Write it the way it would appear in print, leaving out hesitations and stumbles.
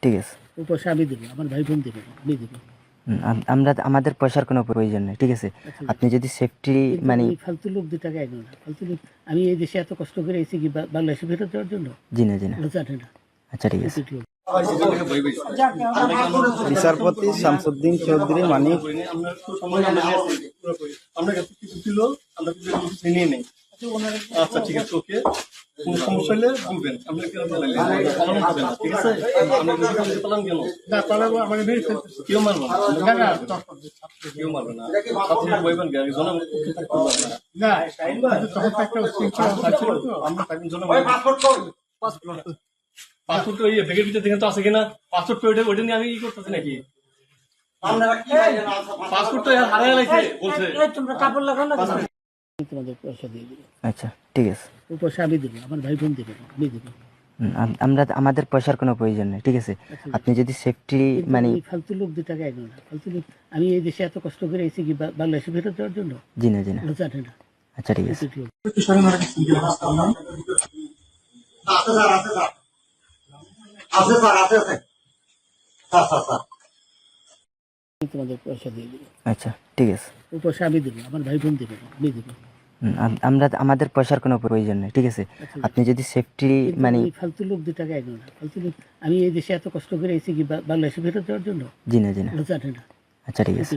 ঠিক আছে। ও পয়সা আমি দেবো, আমার ভাই বোন দেবে না, আমি দেবো। আমরা আমাদের পয়সার কোনো প্রয়োজন নেই, ঠিক আছে। আপনি যদি সেফটি মানে এই ফালতু লোক 2 টাকা এগো না, ফালতু লোক। আমি এই দেশে এত কষ্ট করে এসেছি কি বাংলাদেশে ফেরত যাওয়ার জন্য? জি না জি না। ওরা জানে না। আচ্ছা ঠিক আছে। বিচারপতি শামসুদ্দিন চৌধুরী মানিক আমরা কাছে কিছু ছিল, আমরা কিছু নিয়ে নেই। আচ্ছা ঠিক আছে, ওকে। কোনো সমস্যা হলে বলবেন, আমরা কেন পালান হবে না, ঠিক আছে? আমরা পালান কেন? না পালাবো, আমাকে মেরে ফেলতে কেউ মারবো না, কেউ মারবে না। ছাত্রীরা বইবেন কে জনম না, তখন তো একটা শৃঙ্খলা ছিল তো, আমরা তাকে জনম পাসপোর্ট ওই ব্যাগের ভিতরে দেখেন তো আছে কিনা, পাসপোর্ট ওইটা নিয়ে আমি ই করতেছি নাকি? পাসপোর্ট তো হারাই লাগছে বলছে। তোমরা কাপড় লাগাও না, তোমাদের পয়সা দিয়ে দেবো। আচ্ছা ঠিক আছে। ও পয়সা আমি দেবো, আমার ভাই বোন দেবে না, আমি দেবো। আমরা আমাদের পয়সার কোনো প্রয়োজন নেই, ঠিক আছে। আপনি যদি সেফটি মানে এই ফালতু লোক 2 টাকা এগো না, ফালতু লোক। আমি এই দেশে এত কষ্ট করে এসেছি কি বাংলাদেশে ফেরত যাওয়ার জন্য? জি না জি না। ওরা জানে না। আচ্ছা ঠিক আছে। তোমাদের পয়সা দিয়ে দেবো। আচ্ছা ঠিক আছে। ও পয়সা আমি দেবো, আমার ভাই বোন দেবে না, আমি দেবো। আমরা আমাদের পয়সার কোনো প্রয়োজন নেই, ঠিক আছে। আপনি যদি সেফটি মানে এই ফালতু লোক 2 টাকা এগো না, ফালতু লোক। আমি এই দেশে এত কষ্ট করে এসেছি কি বাংলাদেশে ফেরত যাওয়ার জন্য? জি না জি না। ওরা জানে না। আচ্ছা ঠিক আছে।